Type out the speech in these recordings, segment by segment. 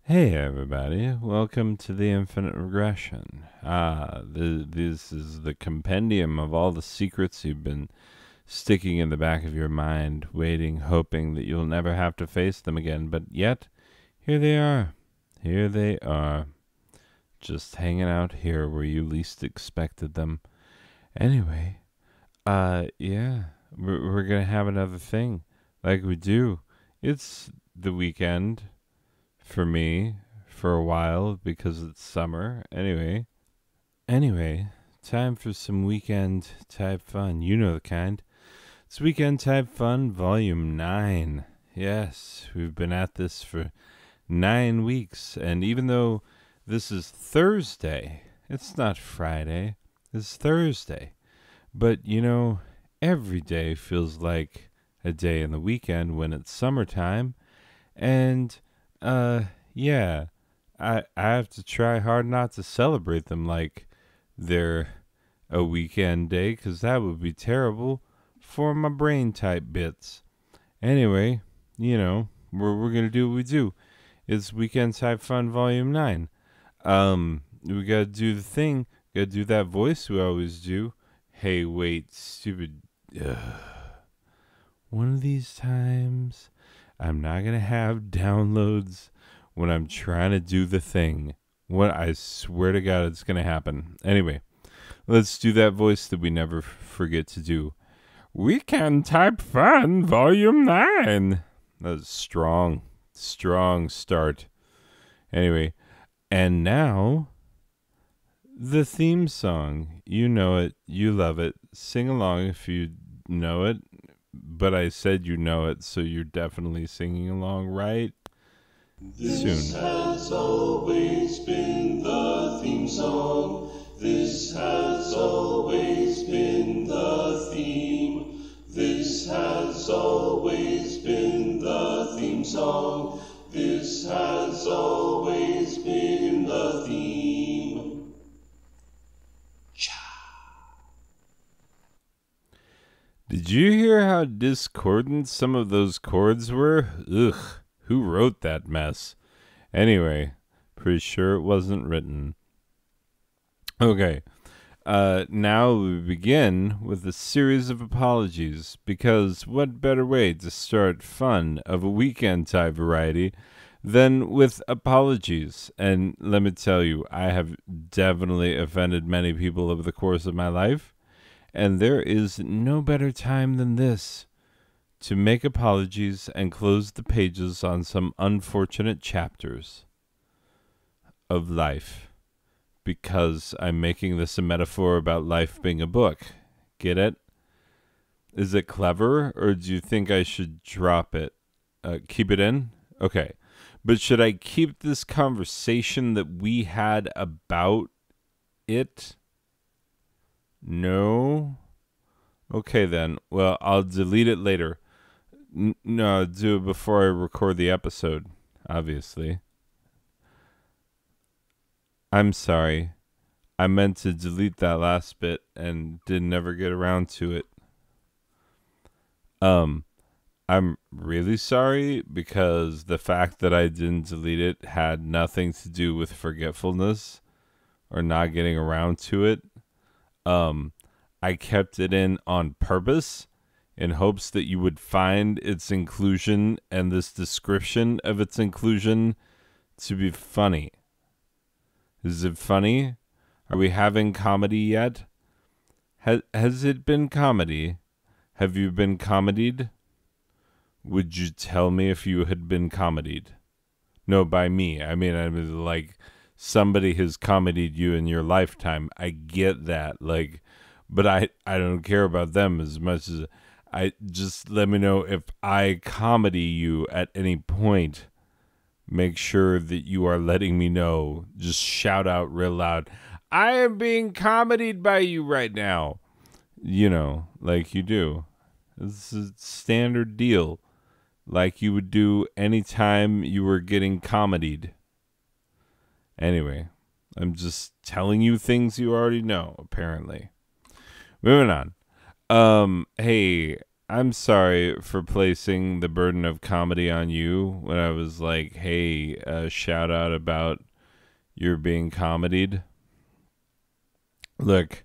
Hey everybody, welcome to the Infinite Regression. This is the compendium of all the secrets you've been sticking in the back of your mind, waiting, hoping that you'll never have to face them again, but yet, here they are. Here they are. Just hanging out here where you least expected them. Anyway, yeah, we're gonna have another thing, like we do. It's the weekend for me for a while because it's summer. Anyway, time for some weekend type fun. You know the kind. It's Weekend Type Fun Volume 9. Yes, we've been at this for 9 weeks, and even though this is Thursday, it's not Friday, it's Thursday. But every day feels like a day in the weekend when it's summertime, and yeah, I have to try hard not to celebrate them like they're a weekend day, because that would be terrible for my brain type bits. Anyway, we're gonna do what we do. It's Weekend Type Fun Volume 9. We gotta do the thing, gotta do that voice we always do. Hey, wait, stupid. One of these times, I'm not gonna have downloads when I'm trying to do the thing. What I swear to God, it's gonna happen. Anyway, let's do that voice that we never forget to do. Weekend Type Fun Volume 9. That's strong start. Anyway, and now the theme song. You know it, you love it. Sing along if you know it. But I said you know it, so you're definitely singing along, right? This has always been the theme song. This has always been the theme. This has always been the theme song. This has always been the theme. Did you hear how discordant some of those chords were? Ugh, who wrote that mess? Anyway, pretty sure it wasn't written. Okay, now we begin with a series of apologies, because what better way to start fun of a weekend type variety than with apologies? And let me tell you, I have definitely offended many people over the course of my life, and there is no better time than this to make apologies and close the pages on some unfortunate chapters of life, because I'm making this a metaphor about life being a book. Get it? Is it clever, or do you think I should drop it? Keep it in? Okay. But should I keep this conversation that we had about it? No? Okay then. Well, I'll delete it later. No, I'll do it before I record the episode, obviously. I'm sorry. I meant to delete that last bit and did never get around to it. I'm really sorry, because the fact that I didn't delete it had nothing to do with forgetfulness or not getting around to it. I kept it in on purpose in hopes that you would find its inclusion and this description of its inclusion to be funny. Is it funny? Are we having comedy yet? Has it been comedy? Have you been comedied? Would you tell me if you had been comedied? No, by me. I mean, like, somebody has comedied you in your lifetime. I get that. Like, but I don't care about them as much as I just let me know if I comedy you at any point. Make sure that you are letting me know. Just shout out real loud, I am being comedied by you right now. Like you do. This is a standard deal. Like you would do anytime you were getting comedied. Anyway, I'm just telling you things you already know, apparently. Moving on. Hey, I'm sorry for placing the burden of comedy on you when I was like, hey, shout out about your being comedied. Look,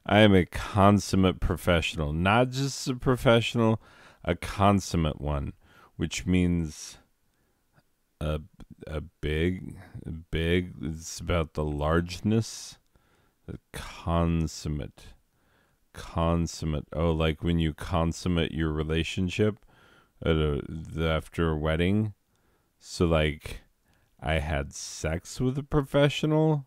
I am a consummate professional, not just a professional, a consummate one, which means a big, it's about the largeness, the consummate. Oh, like when you consummate your relationship after a wedding. So like I had sex with a professional,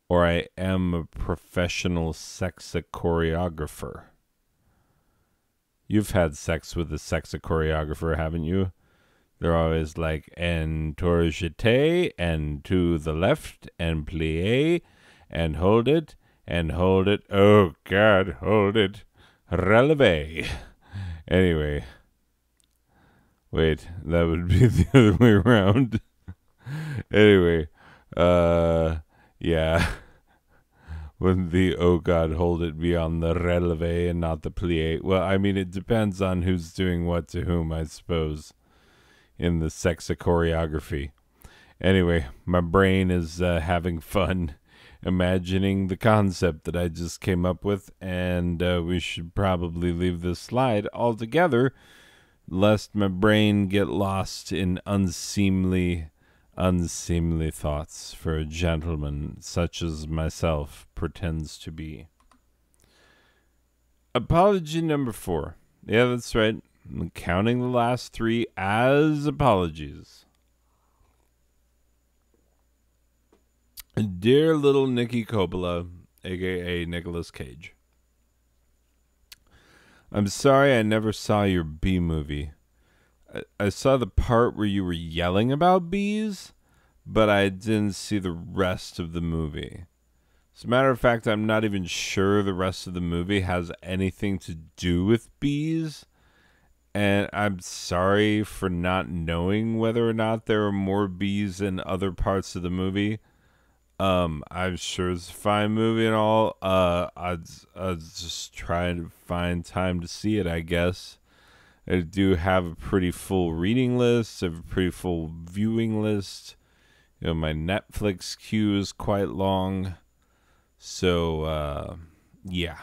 or I am a professional sexa choreographer. You've had sex with a sexa choreographer, haven't you? They're always like, and tour jeté, and to the left, and plie, and hold it, and hold it. Oh, God, hold it. Releve. Anyway. Wait, that would be the other way around. Anyway. Yeah. Wouldn't the oh, God, hold it be on the releve and not the plie? Well, I mean, it depends on who's doing what to whom, I suppose, in the sexa choreography. Anyway, my brain is having fun imagining the concept that I just came up with, and we should probably leave this slide altogether, lest my brain get lost in unseemly thoughts for a gentleman such as myself pretends to be. Apology number 4. Yeah, that's right. I'm counting the last 3 as apologies. Dear little Nicky Coppola, a.k.a. Nicolas Cage. I'm sorry I never saw your bee movie. I saw the part where you were yelling about bees, but I didn't see the rest of the movie. As a matter of fact, I'm not even sure the rest of the movie has anything to do with bees. And I'm sorry for not knowing whether or not there are more bees in other parts of the movie. I'm sure it's a fine movie and all. I was just trying to find time to see it, I guess. I do have a pretty full reading list. I have a pretty full viewing list. You know, my Netflix queue is quite long. So, yeah.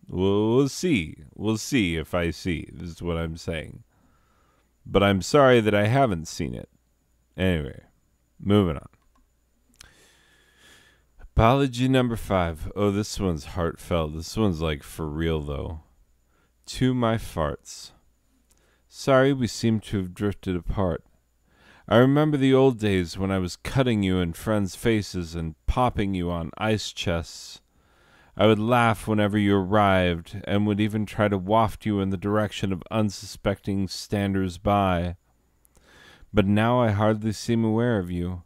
We'll see. We'll see if I see. This is what I'm saying. But I'm sorry that I haven't seen it. Anyway, moving on. Apology number 5. Oh, this one's heartfelt. This one's like for real, though. To my farts. Sorry we seem to have drifted apart. I remember the old days when I was cutting you in friends' faces and popping you on ice chests. I would laugh whenever you arrived, and would even try to waft you in the direction of unsuspecting standers-by. But now I hardly seem aware of you.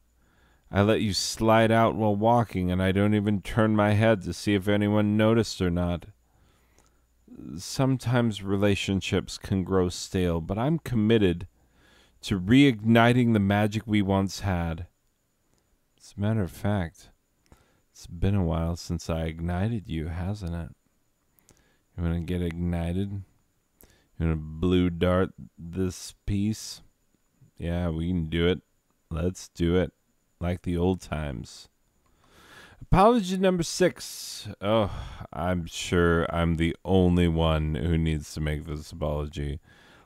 I let you slide out while walking, and I don't even turn my head to see if anyone noticed or not. Sometimes relationships can grow stale, but I'm committed to reigniting the magic we once had. As a matter of fact, it's been a while since I ignited you, hasn't it? You want to get ignited? You want to blue dart this piece? Yeah, we can do it. Let's do it. Like the old times. Apology number 6. Oh, I'm sure I'm the only one who needs to make this apology.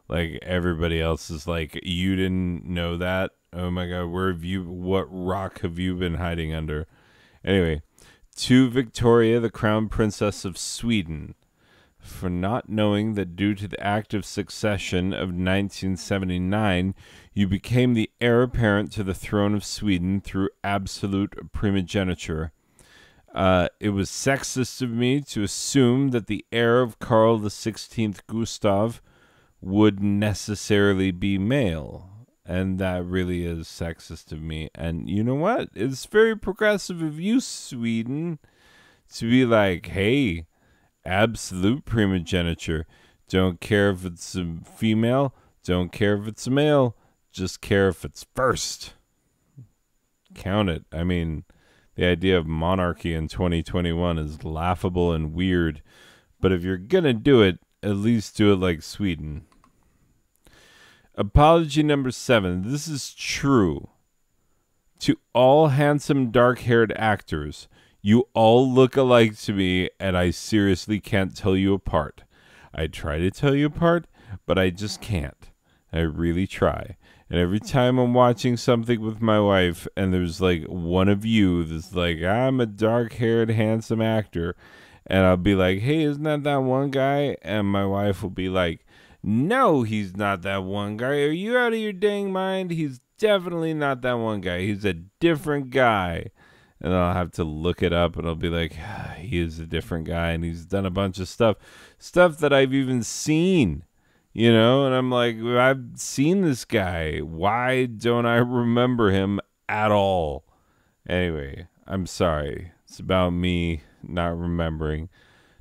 Like, everybody else is like, you didn't know that? Oh my God, what rock have you been hiding under? Anyway, to Victoria, the Crown Princess of Sweden, for not knowing that due to the Act of Succession of 1979, you became the heir apparent to the throne of Sweden through absolute primogeniture. It was sexist of me to assume that the heir of Karl XVI Gustav would necessarily be male. And that really is sexist of me. And you know what? It's very progressive of you, Sweden, to be like, hey, absolute primogeniture. Don't care if it's a female. Don't care if it's a male. Just care if it's first. Count it. I mean, the idea of monarchy in 2021 is laughable and weird. But if you're going to do it, at least do it like Sweden. Apology number 7. This is true. To all handsome dark-haired actors, you all look alike to me, and I seriously can't tell you apart. I try to tell you apart, but I just can't. I really try. And every time I'm watching something with my wife, and there's like one of you that's like, I'm a dark-haired, handsome actor, and I'll be like, hey, isn't that one guy? And my wife will be like, no, he's not that one guy. Are you out of your dang mind? He's definitely not that one guy. He's a different guy. And I'll have to look it up, and I'll be like, he is a different guy, and he's done a bunch of stuff that I've even seen, you know? And I'm like, I've seen this guy. Why don't I remember him at all? Anyway, I'm sorry. It's about me not remembering,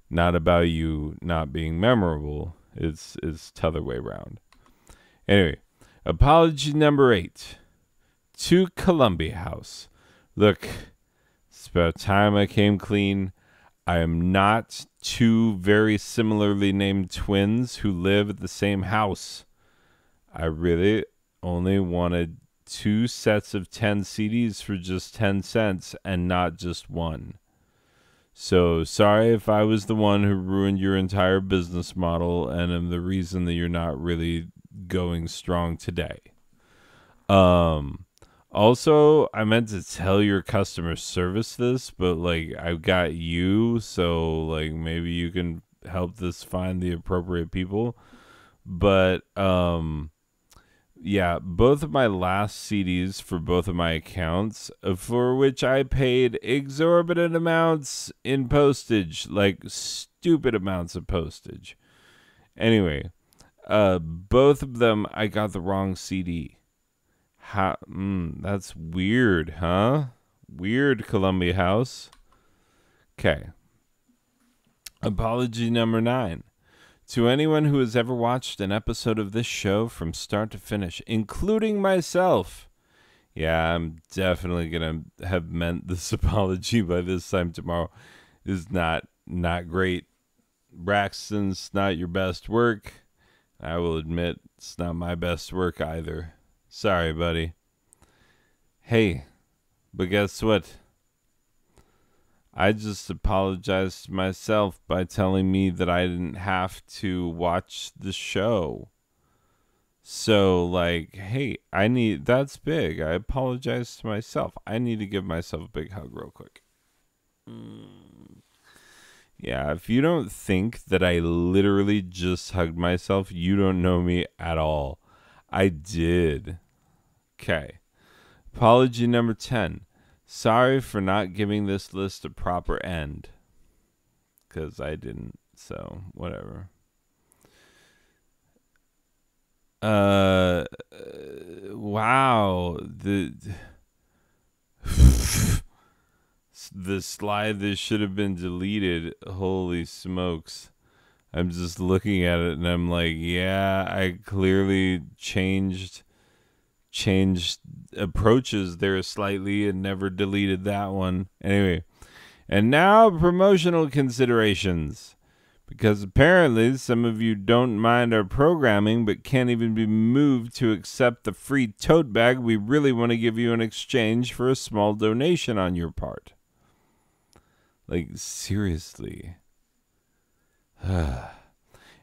not about you not being memorable. It's t'other way around. Anyway, apology number 8. To Columbia House. Look, it's about time I came clean. I am not 2 very similarly named twins who live at the same house. I really only wanted 2 sets of 10 CDs for just 10 cents and not just one. So sorry if I was the one who ruined your entire business model and am the reason that you're not really going strong today. Also, I meant to tell your customer service this, but like I've got you, so like maybe you can help this find the appropriate people. But yeah, both of my last CDs for both of my accounts, for which I paid exorbitant amounts in postage, like stupid amounts of postage. Anyway, both of them I got the wrong CD. That's weird, huh? Weird, Columbia House. Okay. Apology number 9. To anyone who has ever watched an episode of this show from start to finish, including myself. Yeah, I'm definitely going to have meant this apology by this time tomorrow. Is not great. Braxton's not your best work. I will admit it's not my best work either. Sorry, buddy. Hey, but guess what? I just apologized to myself by telling me that I didn't have to watch the show. So, like, hey, that's big. I apologize to myself. I need to give myself a big hug real quick. Yeah, if you don't think that I literally just hugged myself, you don't know me at all. I did. Okay. Apology number 10. Sorry for not giving this list a proper end. Because I didn't, so whatever. Wow. The slide that should have been deleted. Holy smokes. I'm just looking at it and I'm like, yeah, I clearly changed approaches there slightly and never deleted that one. Anyway, and now promotional considerations. Because apparently some of you don't mind our programming but can't even be moved to accept the free tote bag we really want to give you in exchange for a small donation on your part. Like, seriously.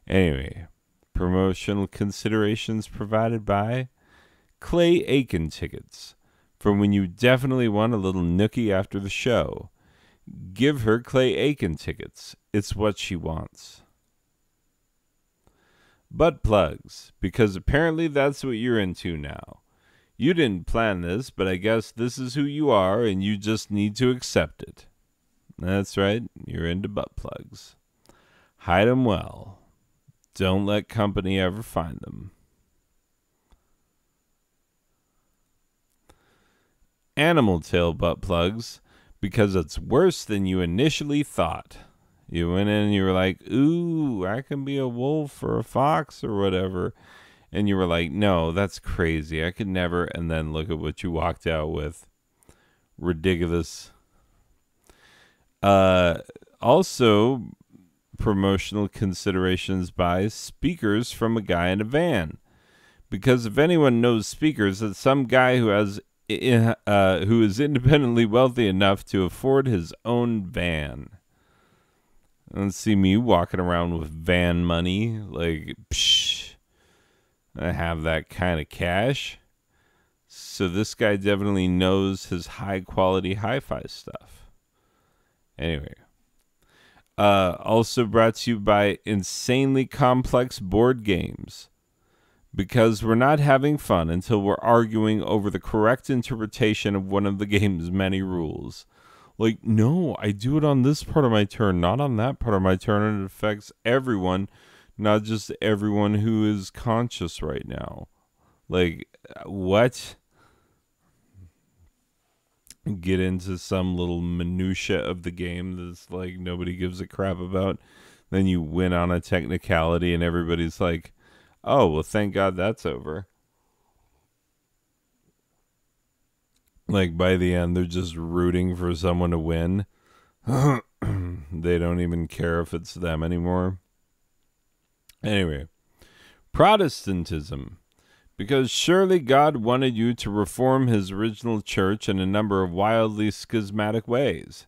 Anyway, promotional considerations provided by Clay Aiken tickets. For when you definitely want a little nookie after the show, give her Clay Aiken tickets. It's what she wants. Butt plugs, because apparently that's what you're into now. You didn't plan this, but I guess this is who you are and you just need to accept it. That's right, you're into butt plugs. Hide them well. Don't let company ever find them. Animal tail butt plugs, because it's worse than you initially thought. You went in and you were like, ooh, I can be a wolf or a fox or whatever. And you were like, no, that's crazy. I could never. And then look at what you walked out with. Ridiculous. Also, promotional considerations buys speakers from a guy in a van. Because if anyone knows speakers, it's some guy who is independently wealthy enough to afford his own van. Don't see me walking around with van money, like, psh, I have that kind of cash. So this guy definitely knows his high-quality hi-fi stuff. Anyway. Also brought to you by Insanely Complex Board Games. Because we're not having fun until we're arguing over the correct interpretation of one of the game's many rules. Like, no, I do it on this part of my turn, not on that part of my turn, and it affects everyone, not just everyone who is conscious right now. Like, what? Get into some little minutia of the game that's like nobody gives a crap about. Then you win on a technicality and everybody's like, oh, well, thank God that's over. Like, by the end, they're just rooting for someone to win. They don't even care if it's them anymore. Anyway, Protestantism. Because surely God wanted you to reform his original church in a number of wildly schismatic ways.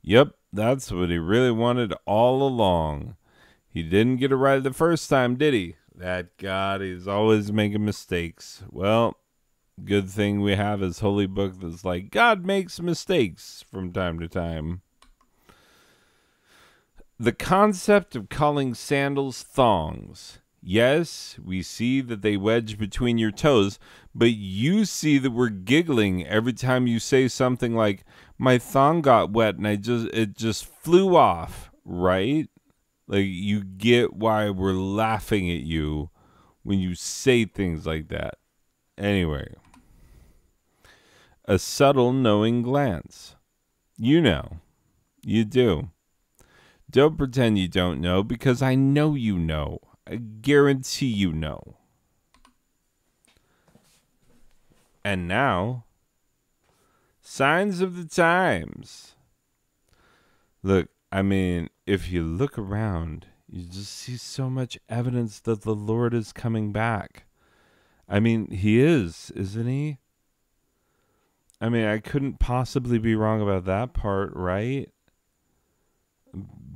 Yep, that's what he really wanted all along. He didn't get it right the first time, did he? That God, he's always making mistakes. Well, good thing we have his holy book that's like, God makes mistakes from time to time. The concept of calling sandals thongs. Yes, we see that they wedge between your toes, but you see that we're giggling every time you say something like, my thong got wet and it just flew off, right? Like, you get why we're laughing at you when you say things like that. Anyway, a subtle knowing glance. You know. You do. Don't pretend you don't know, because I know you know. I guarantee you know. And now, signs of the times. Look, I mean, if you look around, you just see so much evidence that the Lord is coming back. I mean, he is, isn't he? I mean, I couldn't possibly be wrong about that part, right?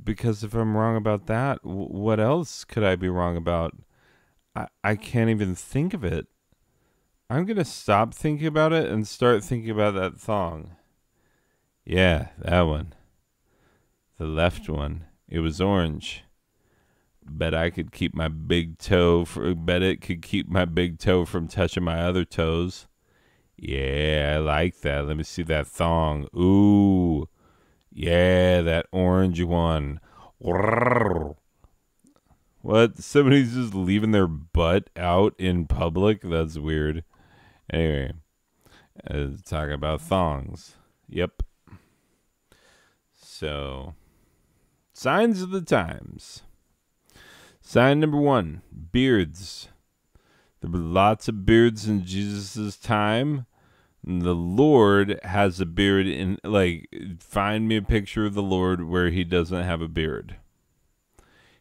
Because if I'm wrong about that, what else could I be wrong about? I can't even think of it. I'm going to stop thinking about it and start thinking about that thong. Yeah, that one. The left one. It was orange. Bet I could keep my big toe. Bet it could keep my big toe from touching my other toes. Yeah, I like that. Let me see that thong. Ooh. Yeah, that orange one. What? Somebody's just leaving their butt out in public? That's weird. Anyway, talking about thongs. Yep. So, signs of the times. Sign number 1, beards. There were lots of beards in Jesus' time. The Lord has a beard in, like, find me a picture of the Lord where he doesn't have a beard.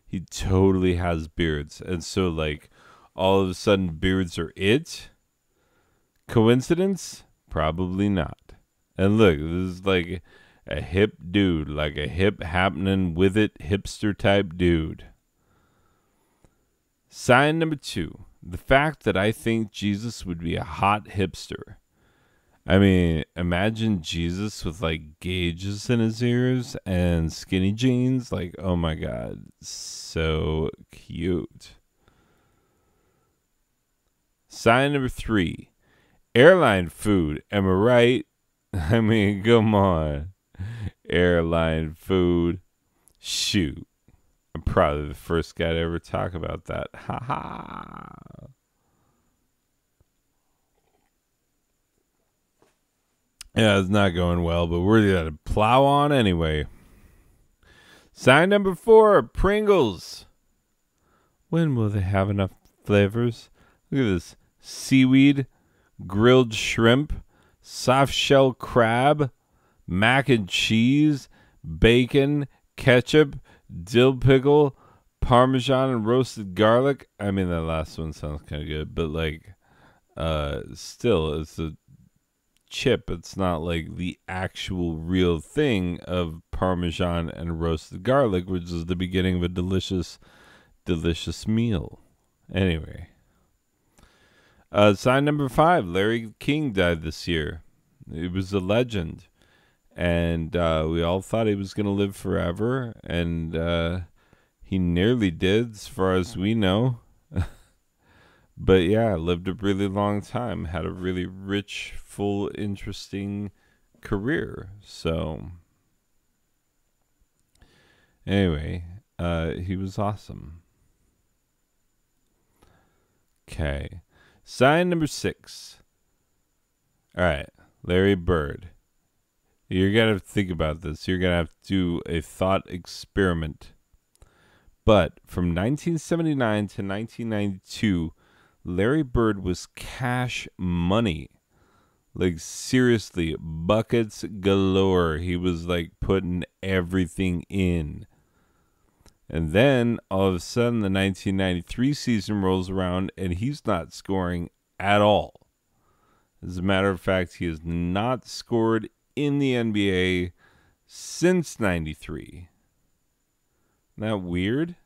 He totally has beards. And so, like, all of a sudden, beards are it? Coincidence? Probably not. And look, this is like a hip dude, like a hip happening with it, hipster type dude. Sign number 2, the fact that I think Jesus would be a hot hipster. I mean, imagine Jesus with like gauges in his ears and skinny jeans. Like, oh my God, so cute. Sign number 3, airline food. Am I right? I mean, come on. Airline food. Shoot. I'm probably the first guy to ever talk about that. Ha ha. Yeah, it's not going well, but we're going to plow on anyway. Sign number 4, Pringles. When will they have enough flavors? Look at this. Seaweed, grilled shrimp, soft shell crab, mac and cheese, bacon, ketchup, dill pickle, parmesan, and roasted garlic. I mean, that last one sounds kind of good, but like, still, it's a chip. It's not like the actual real thing of parmesan and roasted garlic, which is the beginning of a delicious, delicious meal. Anyway, sign number 5, Larry King died this year. He was a legend, and we all thought he was going to live forever, and he nearly did, as far as we know. But yeah, lived a really long time, had a really rich, full, interesting career. So anyway, he was awesome. Okay. Sign number 6. All right, Larry Bird. You're going to have to think about this. You're going to have to do a thought experiment. But from 1979 to 1992, Larry Bird was cash money. Like, seriously, buckets galore. He was like putting everything in. And then all of a sudden the 1993 season rolls around and he's not scoring at all. As a matter of fact, he has not scored in the NBA since 93. Isn't that weird?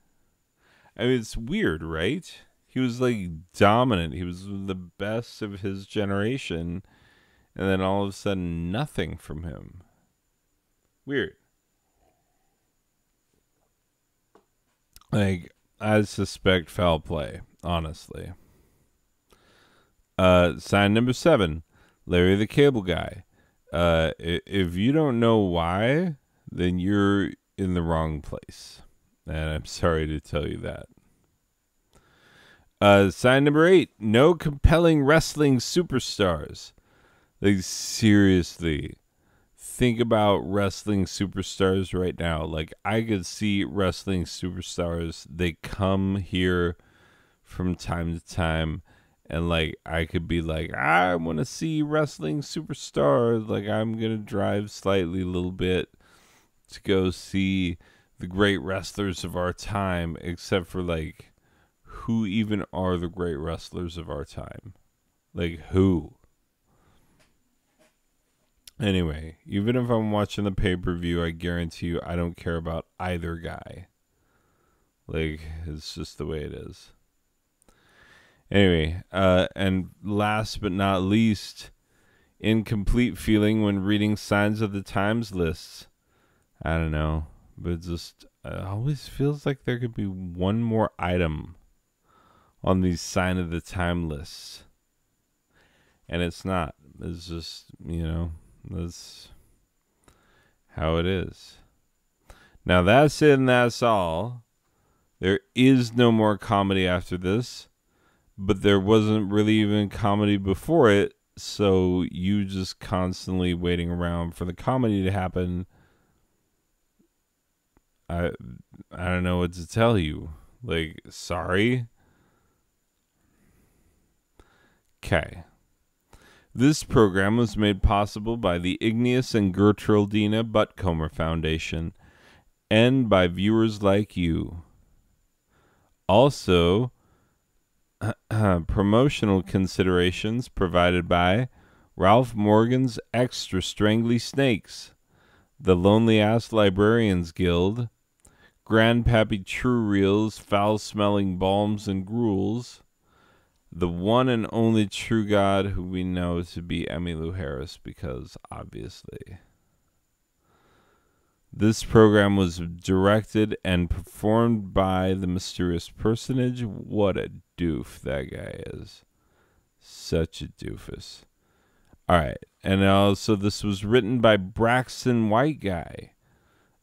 I mean, it's weird, right? He was like dominant. He was the best of his generation. And then all of a sudden, nothing from him. Weird. Like, I suspect foul play, honestly. Sign number 7, Larry the Cable Guy. If you don't know why, then you're in the wrong place. And I'm sorry to tell you that. Sign number 8, no compelling wrestling superstars. Like, seriously, think about wrestling superstars right now. Like, I could see wrestling superstars. They come here from time to time. And, like, I could be like, I want to see wrestling superstars. Like, I'm going to drive slightly a little bit to go see the great wrestlers of our time. Except for, like, who even are the great wrestlers of our time? Like, who? Anyway, even if I'm watching the pay-per-view, I guarantee you I don't care about either guy. Like, it's just the way it is. Anyway, and last but not least, incomplete feeling when reading Signs of the Times lists. I don't know, but it always feels like there could be one more item on these Sign of the Time lists. And it's not. It's just, that's how it is. Now that's it and that's all. There is no more comedy after this. But there wasn't really even comedy before it, so you just constantly waiting around for the comedy to happen. I don't know what to tell you. Like, sorry. Okay. This program was made possible by the Igneous and Gertrudina Buttcomer Foundation and by viewers like you. Also, promotional considerations provided by Ralph Morgan's Extra Strangly Snakes, the Lonely Ass Librarians Guild, Grandpappy True Reels Foul Smelling Balms and Gruels, the one and only true God who we know to be Emmylou Harris, because obviously. This program was directed and performed by the mysterious personage. What a doof that guy is. Such a doofus. Alright, and also this was written by Braxton White Guy.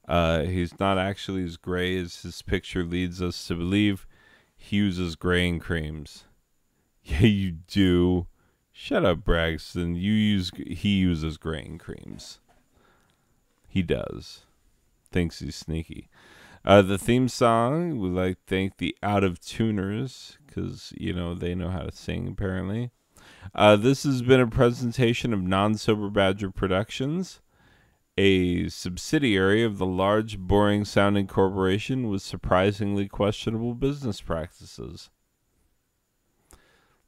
He's not actually as gray as his picture leads us to believe. He uses graying creams. Yeah, you do. Shut up, Braxton. He uses graying creams. He does. Thinks he's sneaky. The theme song, we'd like to thank the Out of Tuners, because, they know how to sing, apparently. This has been a presentation of Non-Sober Badger Productions, a subsidiary of the large, boring-sounding corporation with surprisingly questionable business practices.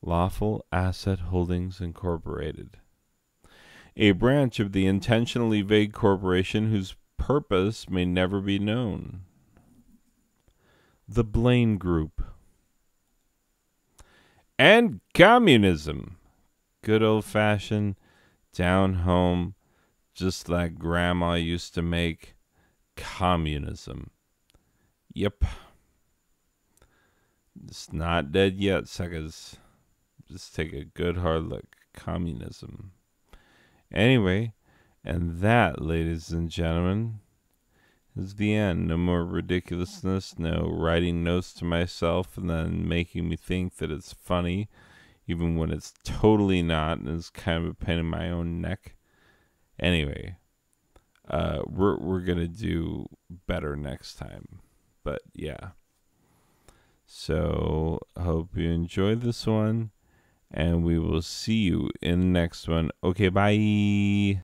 Lawful Asset Holdings Incorporated. A branch of the intentionally vague corporation whose purpose may never be known. The Blaine Group. And communism. Good old-fashioned, down-home, just like Grandma used to make, communism. Yep. It's not dead yet, suckers. Just take a good hard look. Communism. Anyway, and that, ladies and gentlemen, is the end. No more ridiculousness, no writing notes to myself and then making me think that it's funny, even when it's totally not, and it's kind of a pain in my own neck. Anyway, we're gonna do better next time. But yeah. So hope you enjoyed this one, and we will see you in the next one. Okay, bye.